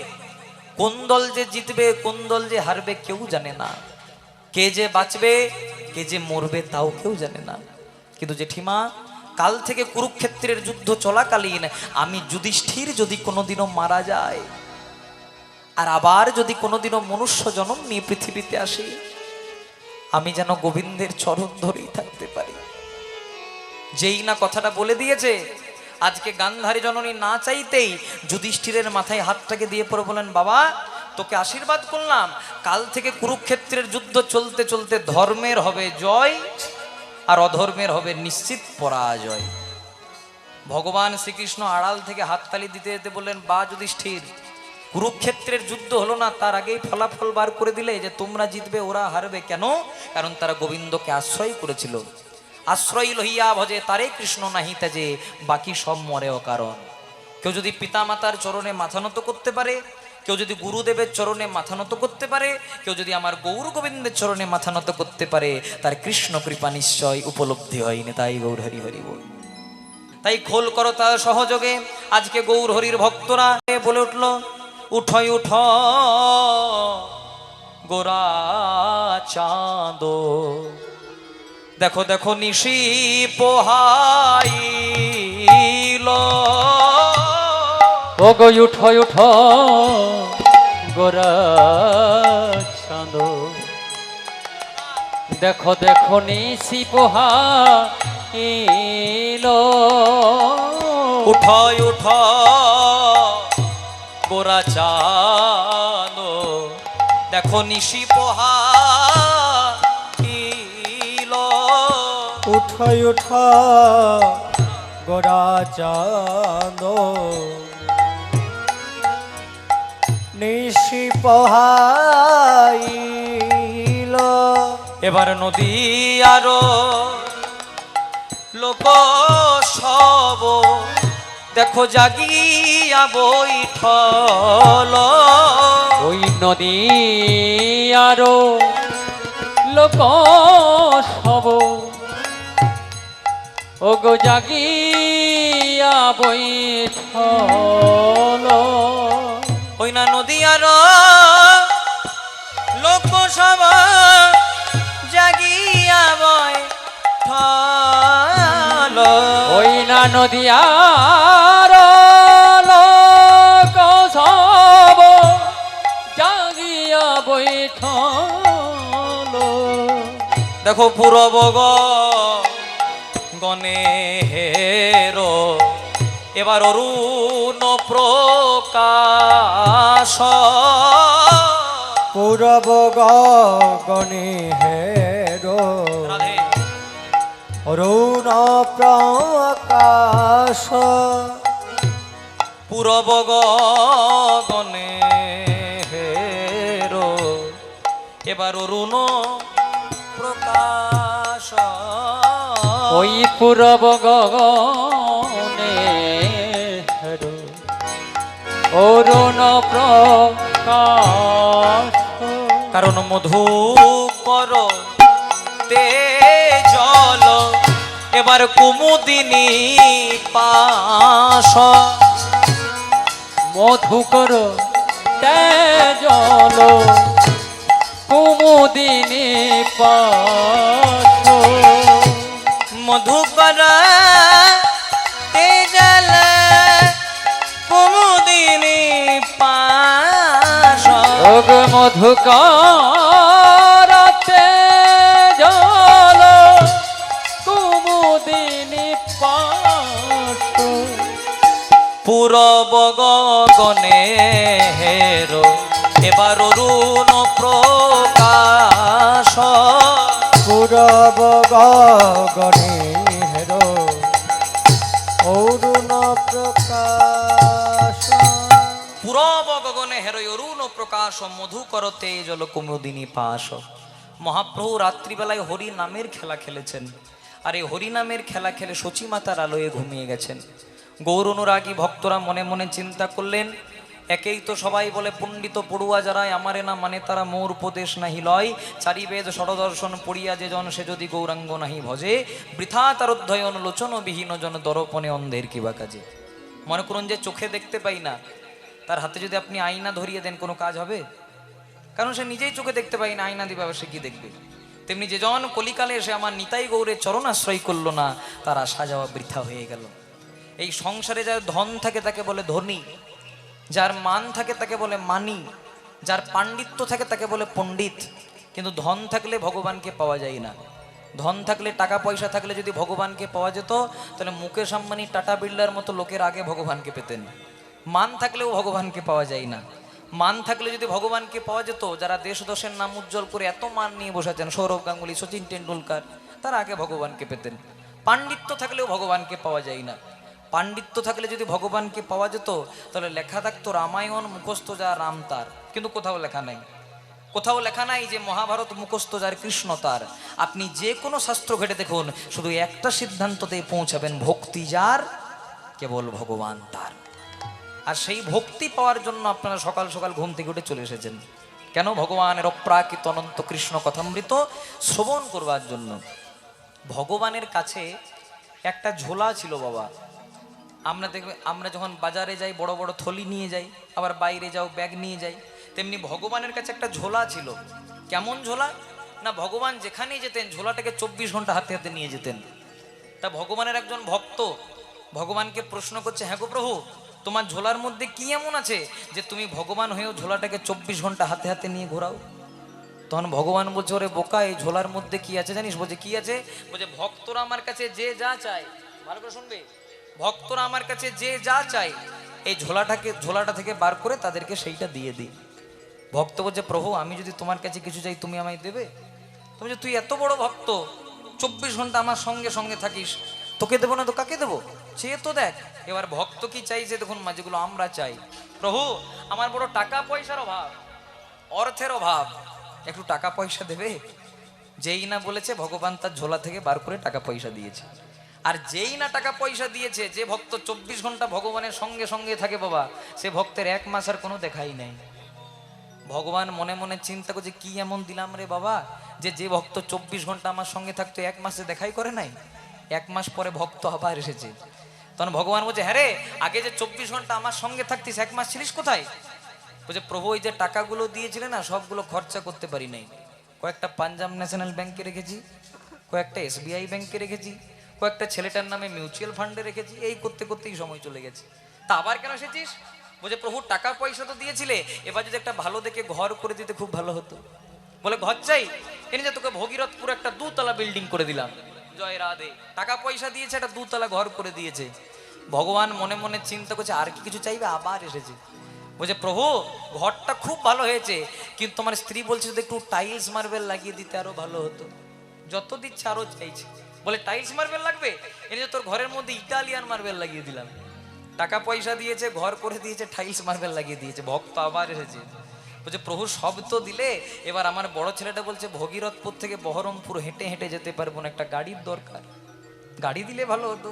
কোন দল যে জিতবে কোন দল যে হারবে কেউ জানে না, কে যে বাঁচবে কে যে মরবে তাও কেউ জানে না। কিন্তু জেঠিমা কাল থেকে কুরুক্ষেত্রের যুদ্ধ চলাকালীন আমি যুধিষ্ঠির যদি কোনোদিনও মারা যায়, আর আবার যদি কোনোদিনও মনুষ্য জন্ম নিয়ে পৃথিবীতে আসি, আমি যেন গোবিন্দের চরণ ধরেই থাকতে পারি। যেই না কথাটা বলে দিয়েছে, আজকে গান্ধারী জননী না চাইতেই যুধিষ্ঠিরের মাথায় হাতটাকে দিয়ে পড়ে বলেন, বাবা তোকে আশীর্বাদ করলাম, কাল থেকে কুরুক্ষেত্রের যুদ্ধ চলতে চলতে ধর্মের হবে জয় আর অধর্মের হবে নিশ্চিত পরাজয়। ভগবান শ্রীকৃষ্ণ আড়াল থেকে হাততালি দিতে দিতে বললেন, বা যুধিষ্ঠির কুরুক্ষেত্রের যুদ্ধ হলো না, তার আগেই ফলাফল বার করে দিলে যে তোমরা জিতবে ওরা হারবে। কেন? কারণ তারা গোবিন্দকে আশ্রয় করেছিল। আশ্রয় লহিয়া ভজে তারে কৃষ্ণ নাহি তেজে, বাকি সব মরে অকারণ। কেউ যদি পিতামাতার চরণে মাথা নত করতে পারে, কেউ যদি গুরুদেবের চরণে মাথা নত করতে পারে, কেউ যদি আমার গৌর গোবিন্দের চরণে মাথা নত করতে পারে, তার কৃষ্ণ কৃপা নিশ্চয় উপলব্ধি হয়নি। তাই গৌর হরি হরি বল। তাই খোল করো তার সহযোগে আজকে গৌর হরির ভক্তরা বলে উঠল, উঠয় উঠ গোরা চাঁদ, দেখো দেখো নিশি পোহাইল। ও গো উঠো উঠো গোরা চাঁদ, দেখো দেখো নিশি পোহাইল। উঠয় উঠ গোরা চাঁদ, দেখো নিশি পোহাইল। উঠয় উঠ গোরা চাঁদ, নিশি পোহাইল। এবার নদী আরো লোক সব দেখো জাগিয়া বৈঠল। ওই নদী আরো লোক সব ও গো জাগিয়া বৈঠল। ওই না নদী আরো লোক সব জাগিয়া বৈঠল। ওই না নদী আরো লোক সব জাগিয়া বৈঠল। দেখো পূরব গণে হেরো এবার অরুণ প্রকাশ। পূরব গগনে হেরো রাধে অরুণ প্রকাশ। পূরব গণে হেরো এবার অরুণ প্রকাশ। ওই পূরব গগনে অরুণ প্রকাশ। কারণ মধু কর তে জল এবার কুমুদিনী পাশ। মধুকর তেজল কুমুদিনী পাশ। মধুকর তেজল কুমুদিনী পাশ। যোগ মধুকর তেজল কুমুদিনী পাশ। পূরব গগনে হেরো এবার অরুণ প্রকাশ। পূরব গগনে হেরো অরুণ প্রকাশ। পূরব গগনে হেরো অরুণ প্রকাশ মধুকর তেজল কুমুদিনী পাশ। মহাপ্রভু রাত্রিবেলায় হরি নামের খেলা খেলেছেন, আর এই হরি নামের খেলা খেলে সচিমাতার আলোয় ঘুমিয়ে গেছেন। গৌর অনুরাগী ভক্তরা মনে মনে চিন্তা করলেন, একেই তো সবাই বলে পণ্ডিত পড়ুয়া যারা আমারে না মানে তারা মোর উপদেশ নাহি লয়। চারি বেদ ষড়দর্শন পড়িয়া যে জন সে যদি গৌরাঙ্গ নাহি ভজে, বৃথা তার অধ্যয়ন লোচন বিহীন জন দর্পণে অন্ধের কিবা কাজে। মনে করুন যে চোখে দেখতে পাই না, তার হাতে যদি আপনি আয়না ধরিয়ে দেন কোনো কাজ হবে? কারণ সে নিজেই চোখে দেখতে পাই না, আয়না দিবে সে কি দেখবে? তেমনি যে জন কলিকালে এসে আমার নিতাই গৌরের চরণ আশ্রয় করলো না, তার আসা যাওয়া বৃথা হয়ে গেল। এই সংসারে যার ধন থাকে তাকে বলে ধনী, যার মান থাকে তাকে বলে মানি, যার পাণ্ডিত্য থাকে তাকে বলে পণ্ডিত। কিন্তু ধন থাকলে ভগবানকে পাওয়া যায় না। ধন থাকলে, টাকা পয়সা থাকলে যদি ভগবানকে পাওয়া যেত, তাহলে মুকেশ আম্বানি, টাটা বিড়লার মতো লোকের আগে ভগবানকে পেতেন। মান থাকলেও ভগবানকে পাওয়া যায় না। মান থাকলে যদি ভগবানকে পাওয়া যেত, যারা দেশ দশের নাম উজ্জ্বল করে এত মান নিয়ে বসেছেন, সৌরভ গাঙ্গুলি, সচিন টেন্ডুলকার, তারা আগে ভগবানকে পেতেন। পাণ্ডিত্য থাকলেও ভগবানকে পাওয়া যায় না। পাণ্ডিত্য থাকলে যদি ভগবানকে পাওয়া যেত, তাহলে লেখা থাকতো রামায়ণ মুখস্থ যা রাম তার, কিন্তু কোথাও লেখা নাই। কোথাও লেখা নাই যে মহাভারত মুখস্থ যার কৃষ্ণ তার। আপনি যে কোনো শাস্ত্র ঘেটে দেখুন, শুধু একটা সিদ্ধান্ততে পৌঁছাবেন, ভক্তি যার কেবল ভগবান তার। আর সেই ভক্তি পাওয়ার জন্য আপনারা সকাল সকাল ঘুম থেকে উঠে চলে এসেছেন। কেন? ভগবানের অপ্রাকৃত অনন্ত কৃষ্ণ কথামৃত শ্রবণ করবার জন্য। ভগবানের কাছে একটা ঝোলা ছিল বাবা। আমরা যখন বাজারে যাই বড় বড় থলি নিয়ে যাই, আবার বাইরে যাও ব্যাগ নিয়ে যাই, তেমনি ভগবানের কাছে একটা ঝোলা ছিল। কেমন ঝোলা? না, ভগবান যেখানেই যেতেন ঝোলাটাকে 24 ঘন্টা হাতে হাতে নিয়ে যেতেন। তা ভগবানের একজন ভক্ত ভগবানকে প্রশ্ন করছে, হ্যাঁ গো প্রভু, তোমার ঝোলার মধ্যে কি এমন আছে যে তুমি ভগবান হয়েও ঝোলাটাকে 24 ঘন্টা হাতে হাতে নিয়ে ঘোরাও? তখন ভগবান বলছে, ওরে বোকা, এই ঝোলার মধ্যে কি আছে জানিস? বলছে কি আছে? বলছে ভক্তরা আমার কাছে যে যা চায়, ভালো করে শুনবে, ভক্তরা আমার কাছে যে যা চায় এই ঝোলাটা থেকে বার করে তাদেরকে সেইটা দিয়ে দিই। ভক্ত বলছে, প্রভু আমি যদি তোমার কাছে কিছু চাই তুমি আমায় দেবে? তুমি যে তুই এত বড় ভক্ত, 24 ঘন্টা আমার সঙ্গে সঙ্গে থাকিস, তোকে দেবো না তো কাকে দেবো? সে তো দেখ। এবার ভক্ত কি চাইছে দেখুন, যেগুলো আমরা চাই, প্রভু আমার বড় টাকা পয়সার অভাব, অর্থের অভাব, একটু টাকা পয়সা দেবে? যেই না বলেছে ভগবান তার ঝোলা থেকে বার করে টাকা পয়সা দিয়েছে। আর যেই না টাকা পয়সা দিয়েছে, যে ভক্ত 24 ঘন্টা ভগবানের সঙ্গে সঙ্গে থাকে বাবা, সে ভক্তের 1 মাস আর কোনো দেখাই নেই। ভগবান মনে মনে চিন্তা করছে কি এমন দিলাম রে বাবা, যে ভক্ত 24 ঘন্টা আমার সঙ্গে থাকতো 1 মাসে দেখাই করে নাই। 1 মাস পরে ভক্ত আবার এসেছে। তখন ভগবান বলছে, হ্যাঁ রে, আগে যে 24 ঘন্টা আমার সঙ্গে থাকতিস 1 মাস ছিলিস কোথায়? বলছে, প্রভু ওই যে টাকাগুলো দিয়েছিলেন না, সবগুলো খরচা করতে পারি নাই। কয়েকটা পাঞ্জাব ন্যাশনাল ব্যাংকে রেখেছি, কয়েকটা SBI ব্যাংকে রেখেছি, কয়েকটা ছেলেটার নামে মিউচুয়াল ফান্ডে রেখেছি, এই করতে করতেই সময় চলে গেছে। তা আবার কেন এসেছিস? বলছে, প্রভু টাকা পয়সা তো দিয়েছিলে, এবার যদি একটা ভালো দেখে ঘর করে দিতে খুব ভালো হতো। বলে, ঘর চাই? এনে যে তোকে ভগীরথপুর একটা 2 তলা বিল্ডিং করে দিলাম। জয় রাধে। টাকা পয়সা দিয়েছে, একটা 2 তলা ঘর করে দিয়েছে। ভগবান মনে মনে চিন্তা করছে আর কি কিছু চাইবে, আবার এসেছে। বলছে, প্রভু ঘরটা খুব ভালো হয়েছে, কিন্তু তোমার স্ত্রী বলছে যদি একটু টাইলস মার্বেল লাগিয়ে দিতে আরো ভালো হতো। যত দিচ্ছে আরো চাইছে। বলে, টাইলস মার্বেল লাগবে? এনে যে তোর ঘরের মধ্যে ইটালিয়ান মার্বেল লাগিয়ে দিলাম। টাকা পয়সা দিয়েছে, ঘর করে দিয়েছে, টাইলস মার্বেল লাগিয়ে দিয়েছে। ভক্ত আবার এসেছে। বলছে, প্রভু সব তো দিলে, এবার আমার বড় ছেলেটা বলছে ভগীরথপুর থেকে বহরমপুর হেঁটে হেঁটে যেতে পারবো না, একটা গাড়ির দরকার, গাড়ি দিলে ভালো হতো।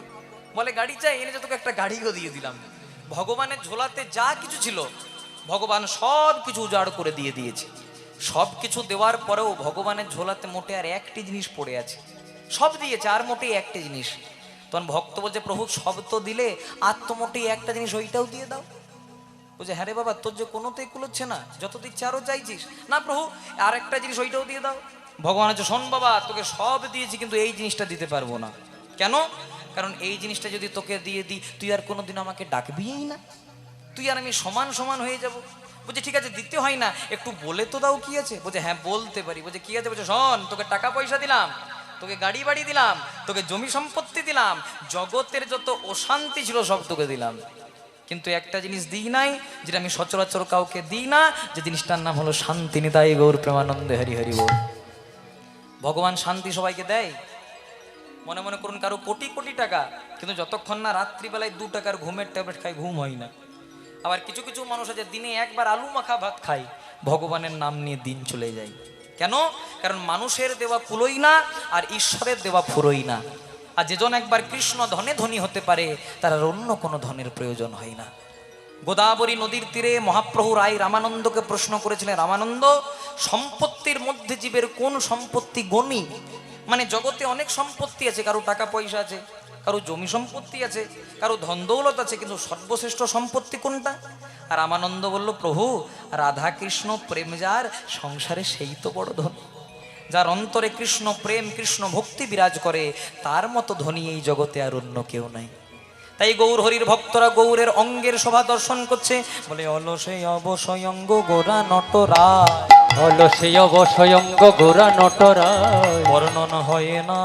বলে, গাড়ি চাই? এনে যে তোকে একটা গাড়িও দিয়ে দিলাম। ভগবানের ঝোলাতে যা কিছু ছিল ভগবান সব কিছু উজাড় করে দিয়ে দিয়েছে। সব কিছু দেওয়ার পরেও ভগবানের ঝোলাতে মোটে আর একটি জিনিস পড়ে আছে। সব দিয়েছে আর মোটেই একটি জিনিস। তখন ভক্ত বলছে, প্রভু সব তো দিলে, আর তো মোটেই একটা জিনিস, ওইটাও দিয়ে দাও। বলছে, হ্যাঁ রে বাবা, তোর যে কোনোতেই কুলোচ্ছে না, যত দিচ্ছে আরো চাইছিস। না প্রভু, আর একটা জিনিস, ওইটাও দিয়ে দাও। ভগবান হচ্ছে, শোন বাবা, তোকে সব দিয়েছি কিন্তু এই জিনিসটা দিতে পারবো না। কেন? কারণ এই জিনিসটা যদি তোকে দিয়ে দিই, তুই আর কোনোদিন আমাকে ডাকবিই না, তুই আর আমি সমান সমান হয়ে যাব। বলছে, ঠিক আছে, দিতে হয় না, একটু বলে তো দাও কি আছে। বলছে, হ্যাঁ বলতে পারি। বলছে, কি আছে? বলছে, শোন, তোকে টাকা পয়সা দিলাম, তোকে গাড়ি বাড়ি দিলাম, তোকে জমি সম্পত্তি দিলাম, জগতের যত অশান্তি ছিল সব তোকে দিলাম, কিন্তু একটা জিনিস দিই নাই, যেটা আমি সচরাচর কাউকে দিই না, যে জিনিসটার নাম হলো শান্তি। নিতাই গৌর প্রেমানন্দে হরি হরি বল। ভগবান শান্তি সবাইকে দেয়। মনে মনে করুন কারো কোটি কোটি টাকা, কিন্তু যতক্ষণ না রাত্রিবেলায় 2 টাকার ঘুমের ট্যাবলেট খায়, ঘুম হয় না। আবার কিছু কিছু মানুষ আছে দিনে একবার আলু মাখা ভাত খায়, ভগবানের নাম নিয়ে দিন চলে যায়। কেন? কারণ মানুষের দেওয়া কুলোই না, আর ঈশ্বরের দেওয়া ফুরোই না। আর যেজন একবার কৃষ্ণ ধনে ধনী হতে পারে, তার আর অন্য কোনো ধনের প্রয়োজন হয় না। গোদাবরী নদীর তীরে মহাপ্রভু রায় রামানন্দকে প্রশ্ন করেছিলেন, রামানন্দ, সম্পত্তির মধ্যে জীবের কোন সম্পত্তি গণী? মানে জগতে অনেক সম্পত্তি আছে, কারো টাকা পয়সা আছে, কারো জমি সম্পত্তি আছে, কারো ধন দৌলত আছে, কিন্তু সর্বশ্রেষ্ঠ সম্পত্তি কোনটা? আর রামানন্দ বলল, প্রভু রাধা কৃষ্ণ প্রেম যার সংসারে, সেই তো বড় ধন। যার অন্তরে কৃষ্ণ প্রেম, কৃষ্ণ ভক্তি বিরাজ করে, তার মতো ধনী এই জগতে আর অন্য কেউ নাই। তাই গৌর হরির ভক্তরা গৌরের অঙ্গের শোভা দর্শন করছে, বলে, অলসে অবসয়ঙ্গ গোরা নটরায়, অলসে অবসয়ঙ্গ গোরা নটরায়, বর্ণন হয় না,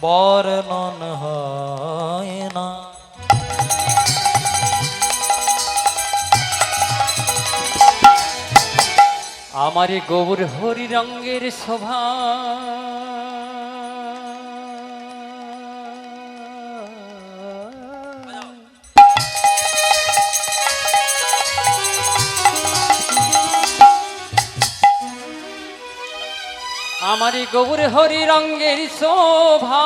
বর্ণন হয় না। আমারে গৌর হরি রঙ্গের শোভা, আমারে গৌর হরি রঙ্গের শোভা,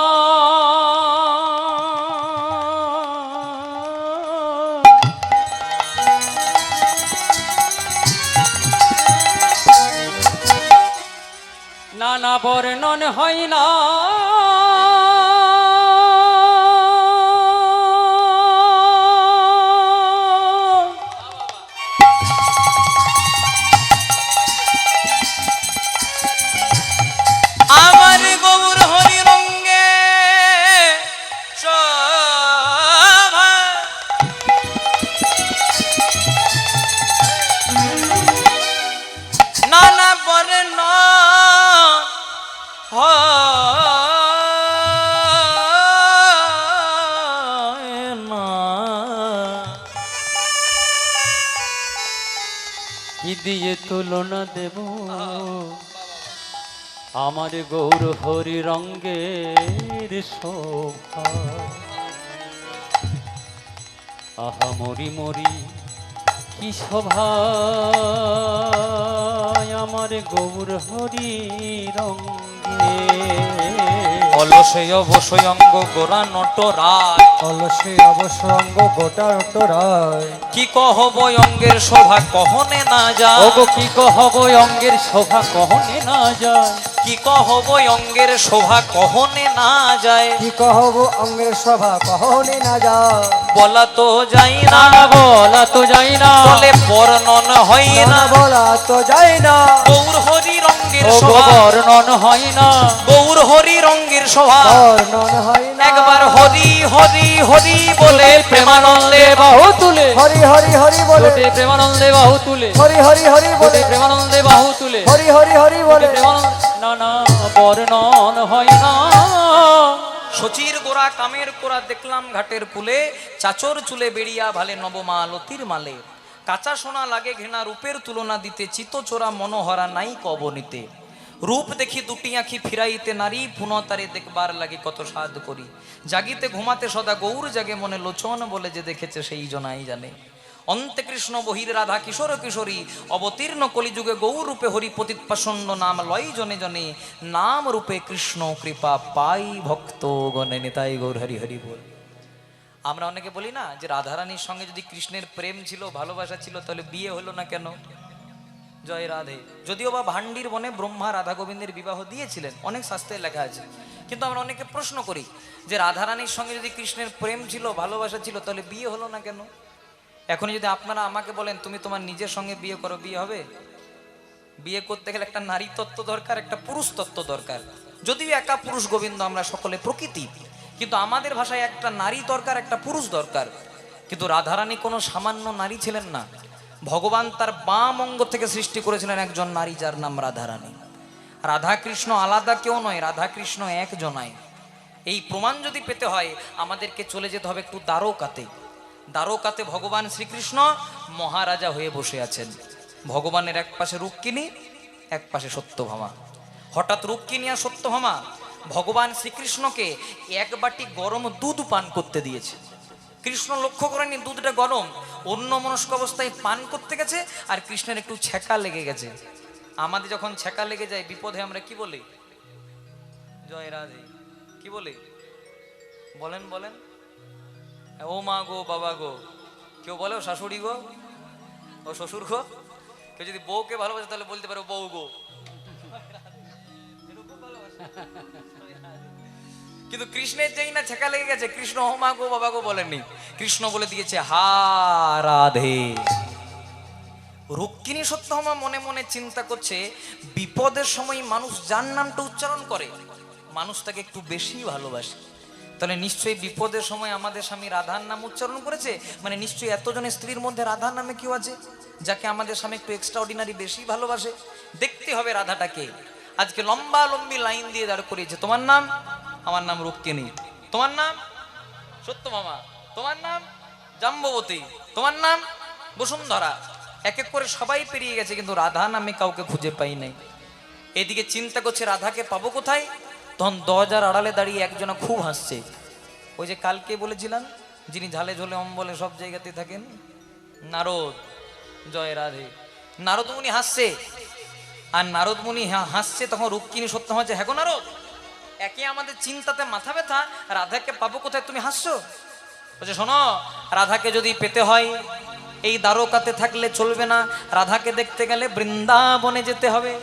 নানা বর্ণন হয় না, আমার গৌর হরি রঙ্গে শোভা, নানা বর্ণ হয় না। কি দিয়ে তুলনা দেব আমার গৌর হরি রঙ্গের শোভা? আহা মরি মরি কি শোভা, আমার গৌর হরি রঙ্গে। অলসে অবশ্যই অঙ্গ গোরা নটরায়, অলসে অবশ্য অঙ্গ গোটা রায়। কি কহব অঙ্গের শোভা কহনে না যায়, ওগো কি কহব অঙ্গের শোভা কহনে না যায়। কি কহব অঙ্গের শোভা কহনে না যায়, কি কহব অঙ্গের শোভা কহনে না যায়। বলা তো যায় না, না বলা তো যাই না, বলে বর্ণন হয় না না। বলা তো যায় না। গৌর হরি রঙ্গের ওগো শোভা, বর্ণন হয় না। গৌর হরি রঙ্গের শোভা। বর্ণন হয় না। একবার হরি হরি হরি বলে প্রেমানন্দে বাহু তুলে, হরি হরি হরি বলে, লোটে প্রেমানন্দে বাহু তুলে, হরি হরি হরি লোটে বলে, প্রেমানন্দে বাহু তুলে, হরি হরি হরি বলে। না না বর্ণন হয় না। সচির গোড়া কামের কোড়া দেখলাম ঘাটের কুলে, চাচর চুলে বেড়িয়া ভালে নবমা লতির মালে। কাঁচা সোনা লাগে ঘৃণা রূপের তুলনা দিতে, চিত চোরা মনোহরা নাই কবনিতে। রূপ দেখি দুটি আঁখি ফিরাইতে নারী, পুনতারে দেখবার লাগে কত সাধ করি। জাগিতে ঘুমাতে সদা গৌর জাগে মনে, লোচন বলে যে দেখেছে সেই জনাই জানে। অন্তে কৃষ্ণ বহির রাধা কিশোর কিশোরী, অবতীর্ণ কলিযুগে গৌর রূপে হরি পতিত পাষণ্ড নাম লয় জনে জনে। নাম রূপে কৃষ্ণ কৃপা পাই ভক্ত গণে, নিতাই গৌর হরি হরি বল। আমরা অনেকে বলি না যে রাধারানীর সঙ্গে যদি কৃষ্ণের প্রেম ছিল, ভালোবাসা ছিল, তাহলে বিয়ে হলো না কেন? জয় রাধে। যদিও বা ভান্ডির বনে ব্রহ্মা রাধা গোবিন্দের বিবাহ দিয়েছিলেন, অনেক শাস্ত্রে লেখা আছে। কিন্তু আমরা অনেকে প্রশ্ন করি যে রাধারানীর সঙ্গে যদি কৃষ্ণের প্রেম ছিল, ভালোবাসা ছিল, তাহলে বিয়ে হলো না কেন? এখন যদি আপনারা আমাকে বলেন তুমি তোমার নিজের সঙ্গে বিয়ে করো, বিয়ে হবে? বিয়ে করতে গেলে একটা নারী তত্ত্ব দরকার, একটা পুরুষ তত্ত্ব দরকার। যদিও একা পুরুষ গোবিন্দ আমরা সকলে প্রকৃতি, কিন্তু আমাদের ভাষায় একটা নারী দরকার, একটা পুরুষ দরকার। কিন্তু রাধারানী কোনো সামান্য নারী ছিলেন না। ভগবান তার বাম অঙ্গ থেকে সৃষ্টি করেছিলেন একজন নারী, যার নাম রাধারানী। রাধাকৃষ্ণ আলাদা কেউ নয়, রাধাকৃষ্ণ একজনাই। এই প্রমাণ যদি পেতে হয় আমাদেরকে চলে যেতে হবে একটু দ্বারকাতে। দ্বারকাতে ভগবান শ্রীকৃষ্ণ মহারাজা হয়ে বসে আছেন। ভগবানের এক পাশে রুক্মিণী, এক পাশে সত্যভামা। হঠাৎ রুক্মিণী আর সত্যভামা ভগবান শ্রীকৃষ্ণকে এক বাটি গরম দুধ পান করতে দিয়েছে। কৃষ্ণ লক্ষ্য করেনি দুধটা গরম, অন্য মনস্ক অবস্থায় পান করতে গেছে, আর কৃষ্ণের একটু ছ্যাঁকা লেগে গেছে। আমাদের যখন ছ্যাঁকা লেগে যায় বিপদে আমরা কি বলি? জয় রাধে। কি বলি? বলেন বলেন। ও মা গো, বাবা গো। কেউ বলে ও শাশুড়ি গো, ও শ্বশুর গো। কেউ যদি বউকে ভালোবাসে তাহলে বলতে পারে বউ গো। কিন্তু কৃষ্ণের যেই না ছ্যাঁকা লেগে গেছে, কৃষ্ণ ও মা গো, বাবা গো বলেননি। কৃষ্ণ বলে দিয়েছে হা রাধে। রুক্মিণী সত্যভামা মনে মনে চিন্তা করছে, বিপদের সময় মানুষ যার নামটা উচ্চারণ করে মানুষ তাকে একটু বেশি ভালোবাসে। তাহলে নিশ্চয়ই বিপদের সময় আমাদের স্বামী রাধার নাম উচ্চারণ করেছে, মানে নিশ্চয়ই এতজনের স্ত্রীর মধ্যে রাধার নামে কেউ আছে যাকে আমাদের স্বামী একটু এক্সট্রা অর্ডিনারি বেশি ভালোবাসে। দেখতে হবে রাধাটাকে। আজকে লম্বা লম্বি লাইন দিয়ে দাঁড় করিয়েছে। তোমার নাম? আমার নাম রুক্মিণী। তোমার নাম? সত্যভামা। তোমার নাম? জাম্ববতী। তোমার নাম? বসুন্ধরা। এক এক করে সবাই পেরিয়ে গেছে, কিন্তু রাধা নামে কাউকে খুঁজে পাই নাই। এদিকে চিন্তা করছে রাধাকে পাবো কোথায়। তখন দরজার আড়ালে দাঁড়িয়ে একজনা খুব হাসছে। ওই যে কালকে বলেছিলাম যিনি ঝালে ঝোলে অম্বলে সব জায়গাতে থাকেন, নারদ। জয় রাধে। নারদ মুনি হাসছে, আর নারদ মুনি হাসছে তখন রুক্মিণী সত্যভামা হচ্ছে, হ্যাঁ গো নারদ, একে আমাদের চিন্তাতে মাথা ব্যথা, রাধাকে পাবো কোথায়, তুমি হাসছো? বলছে শোনো, রাধাকে যদি পেতে হয় এই দ্বারকাতে থাকলে চলবে না, রাধাকে দেখতে গেলে বৃন্দাবনে যেতে হবে।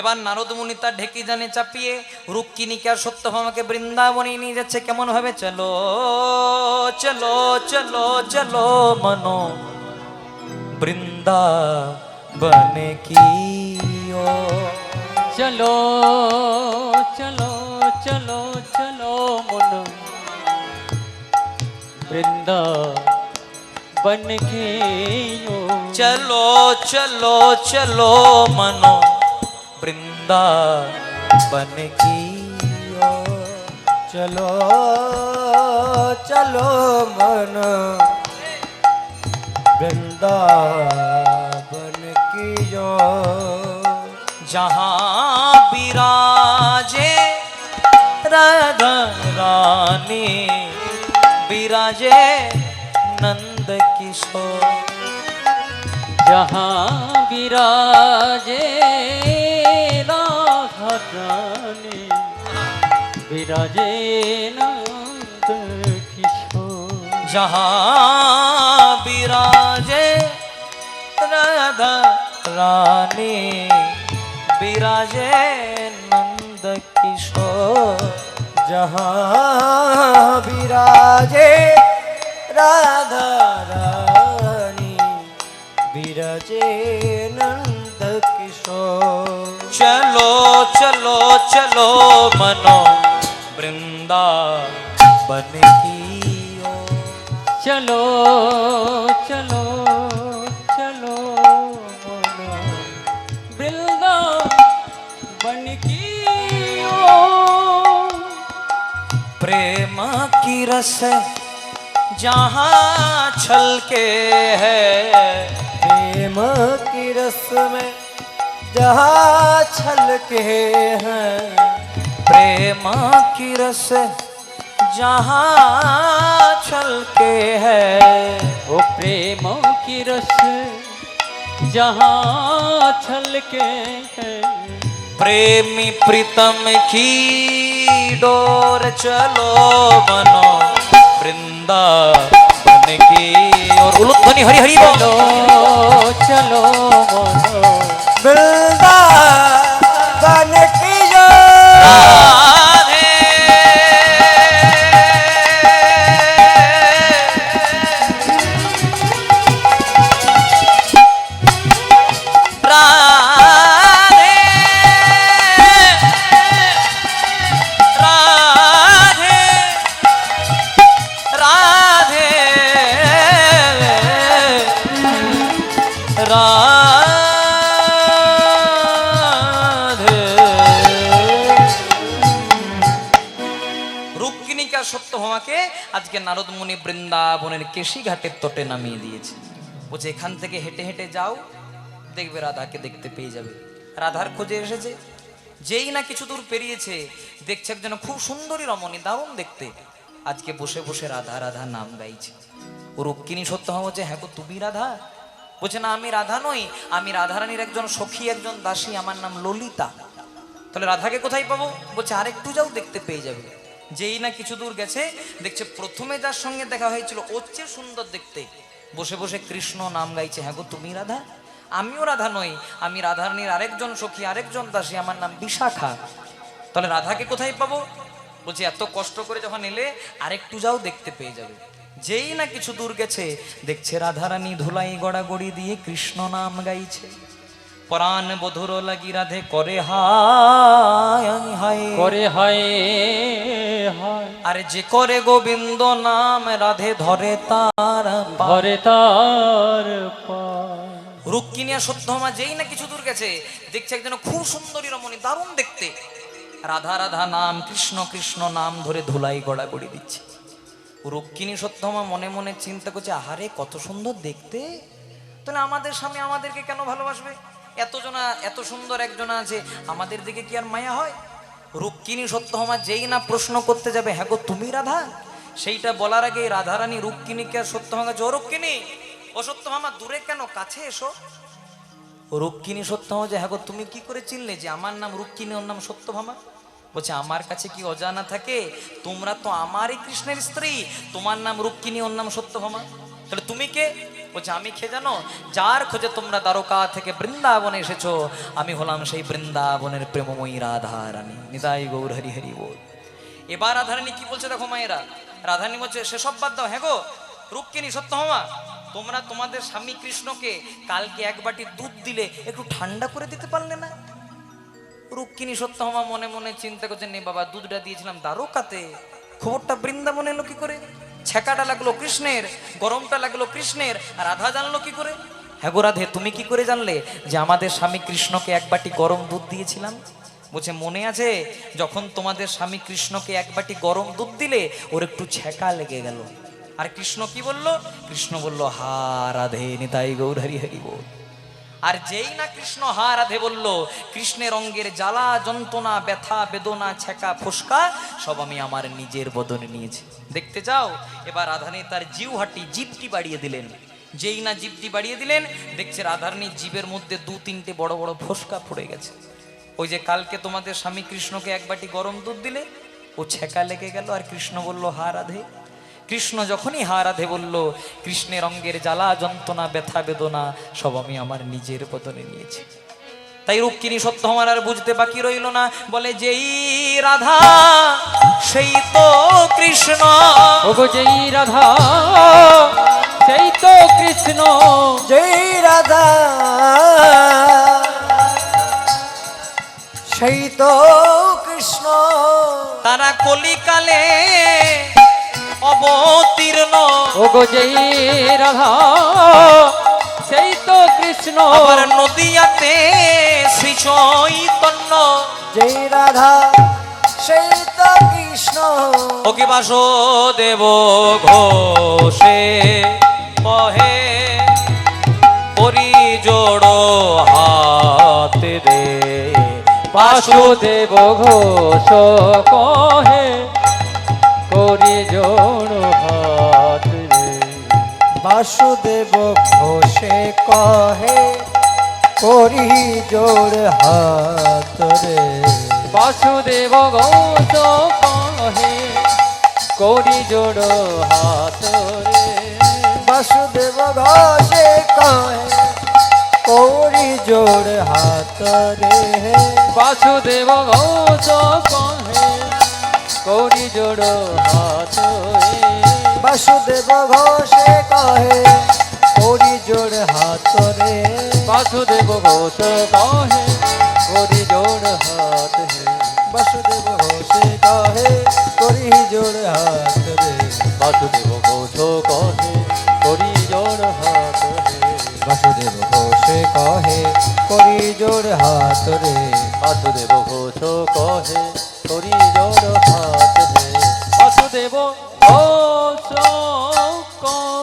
এবার নারদ মুনি তার ঢেকি জানে চাপিয়ে রুক্মিণীকে আর সত্যভামাকে বৃন্দাবনে নিয়ে যাচ্ছে। কেমন ভাবে? চলো চলো চলো চলো মনো বৃন্দাবনে কি ও। চলো চলো চলো চলো মন বৃন্দাবন के ओ। চলো চলো চলো মনো বৃন্দাবন কি ও। চলো চলো মন বৃন্দাবন কি जहाँ विराजे राधा रानी, विराजे नंद किशोर। जहाँ विराजे राधा रानी विराजे नंद किशोर जहाँ विराजे राधा रानी विराजे नंद किशोर जहाँ विराजे राधा रानी विराजे नंद किशोर। चलो चलो चलो मनो वृंदावन की ओर। चलो चलो चलो मोनो वृंदावन की ओर। प्रेम की रस जहाँ छलके है, प्रेम की रस में जहाँ छलके हैं, प्रेम की रस जहाँ छलके है, वो प्रेम की रस जहाँ छलके है। प्रेमी प्रीतम की डोर चलो बनो वृंदावन की और उलूध्वनि हरि हरि बोल। चलो चलो मोनो वृंदावन की जो राधे राधे राधे राधे राधे। রুক্মিণীকা সত্যভামাকে আজকে নারদ মুনি বৃন্দাবনের কেশি ঘাটের তটে নামিয়ে দিয়েছে। বলছে এখান থেকে হেঁটে হেঁটে যাও, দেখবে রাধাকে দেখতে পেয়ে যাবে। রাধার খোঁজে এসেছে, যেই না কিছু দূর পেরিয়েছে দেখছে একজন খুব সুন্দরী রমণী, দারুণ দেখতে। আজকে বসে বসে রাধা রাধা নাম গাইছে। ও রুক্মিণী সত্যভামা বলছে হ্যাঁ গো তুমি রাধা? বলছে না আমি রাধা নই, আমি রাধারানীর একজন সখী, একজন দাসী, আমার নাম ললিতা। তাহলে রাধাকে কোথায় পাবো? বলছে আরেকটু যাও দেখতে পেয়ে যাবে। যেই না কিছু দূর গেছে দেখছে প্রথমে যার সঙ্গে দেখা হয়েছিল ওর চেয়ে সুন্দর দেখতে, বসে বসে কৃষ্ণ নাম গাইছে। হ্যাঁ গো তুমি রাধা? আমিও রাধা নই, আমি রাধারানীর আরেকজন সখী, আরেকজন দাসী, আমার নাম বিশাখা। তাহলে রাধাকে কোথায় পাবো? বলছে এত কষ্ট করে যখন এলে আরেকটু যাও দেখতে পেয়ে যাবে। যেই না কিছু দূর গেছে দেখছে রাধারানী ধুলাই গড়াগড়ি দিয়ে কৃষ্ণ নাম গাইছে। পরাণ বধুর লাগি রাধে করে হায় হায় করে হায় হায়। আরে যে করে গোবিন্দ নাম রাধে ধরে তার পা। ধরে তার পায়। রুক্মিণী আর সত্যভামা যেই না কিছু দূর গেছে দেখছে একজন খুব সুন্দরী রমণী, দারুণ দেখতে। রাধা রাধা নাম, কৃষ্ণ কৃষ্ণ নাম ধরে ধুলাই গড়াগড়ি দিচ্ছে। রুক্মিণী সত্যভামা মনে মনে চিন্তা করছে আহারে কত সুন্দর দেখতে, তাহলে আমাদের স্বামী আমাদেরকে কেন ভালোবাসবে? এতজনা এত সুন্দর একজনা আছে, আমাদের দিকে কি আর মায়া হয়? রুক্মিণী সত্যভামা যেই না প্রশ্ন করতে যাবে হ্যাঁ গো তুমি রাধা, সেইটা বলার আগে রাধারানী রুক্মিণীকে আর সত্যভামা ও রুক্মিণী, ও সত্যভামা দূরে কেন, কাছে এসো। রুক্মিণী সত্যভামা যে হ্যাঁ গো তুমি কি করে চিনলে যে আমার নাম রুক্মিণী ওর নাম সত্যভামা? বলছে আমার কাছে কি অজানা থাকে? তোমরা তো আমারই কৃষ্ণের স্ত্রী, তোমার নাম রুক্মিণী ওর নাম সত্যভামা, তাহলে তুমি কে? বলছে আমি কে জানো? যার খোঁজে তোমরা দ্বারকা থেকে বৃন্দাবনে এসেছো, আমি হলাম সেই বৃন্দাবনের প্রেমময়ী রাধা রানী। নিতাই গৌর হরি হরি বল। এবার রাধারানী কি বলছে দেখো মায়েরা, রাধারানী বলছে সেসব বাদ দাও। হ্যাঁ গো রুক্মিণী সত্যভামা, তোমরা তোমাদের স্বামী কৃষ্ণকে কালকে এক বাটি দুধ দিলে একটু ঠান্ডা করে দিতে পারলে না? রুক্মিণী সত্যভামা মনে মনে চিন্তা করছে নে বাবা, দুধটা দিয়েছিলাম দ্বারকাতে, খবরটা বৃন্দাবনে এলো কি করে? ছেঁকাটা লাগলো কৃষ্ণের, গরমটা লাগলো কৃষ্ণের, আর রাধা জানলো কি করে? হ্যাঁ গো রাধে তুমি কি করে জানলে যে আমাদের স্বামী কৃষ্ণকে এক বাটি গরম দুধ দিয়েছিলাম? বলছে মনে আছে যখন তোমাদের স্বামী কৃষ্ণকে এক বাটি গরম দুধ দিলে ওর একটু ছেঁকা লেগে গেল, আর কৃষ্ণ কি বলল? কৃষ্ণ বলল হা রাধে নিতাই গৌর হরি হরি বল। আর যেই না কৃষ্ণ হা রাধে বলল, কৃষ্ণের অঙ্গের জ্বালা যন্ত্রণা ব্যথা বেদনা ছেঁকা ফোসকা সব আমি আমার নিজের বদনে নিয়েছি। দেখতে যাও। এবার রাধারানী তার জিহ্বাটি জিভটি বাড়িয়ে দিলেন, যেই না জিভটি বাড়িয়ে দিলেন, দেখছে রাধারানীর জিভের মধ্যে 2-3টে বড় বড় ফোসকা পড়ে গেছে। ওই যে কালকে তোমাদের স্বামী কৃষ্ণকে এক বাটি গরম দুধ দিলে, ও ছেঁকা লেগে গেল, আর কৃষ্ণ বলল হা রাধে। কৃষ্ণ যখনই হা রাধে বলল, কৃষ্ণের অঙ্গের জ্বালা যন্ত্রণা ব্যথা বেদনা সব আমি আমার নিজের বদলে নিয়েছি। তাই রুক্মিণী সত্যভামার আর বুঝতে বাকি রইল না, বলে যেই রাধা সেই তো কৃষ্ণ। ওগো যেই রাধা সেই তো কৃষ্ণ, জয় রাধা সেই তো কৃষ্ণ। তারা কলিকালে অবতীর্ণ, ওগো যেই রাধা সেই তো কৃষ্ণ। আবার নদিয়াতে শ্রী চৈতন্য। জয় রাধা সেই তো কৃষ্ণ। ওকে বাসুদেব ঘোষে কহে, করি জোড়ো হাত রে। বাসুদেব ঘোষ কহে, করি জোড় হাত রে। বাসুদেব ঘোষে কহে, করি জোড় হাত রে। বাসুদেব ঘোষ কহে, করি জোড় হাত রে। বাসুদেব ঘোষে কহে, করি জোড় হাত রে। বাসুদেব ঘোষ কহে, করি জোড় হাত রে। বাসুদেব ঘোষে কহে, করি জোড় হাত রে। বাসুদেব ঘোষ কহে, করি জোড় হাত রে। বাসুদেব ঘোষে কহে, করি জোড় হাত রে। বাসুদেব ঘোষ কহে, করি জোড় হাত রে। বাসুদেব ঘোষে কহে, করি জোড় হাত রে। বাসুদেব ঘোষ কহে, করি জোড় হাত রে। বাসুদেব ঘোষ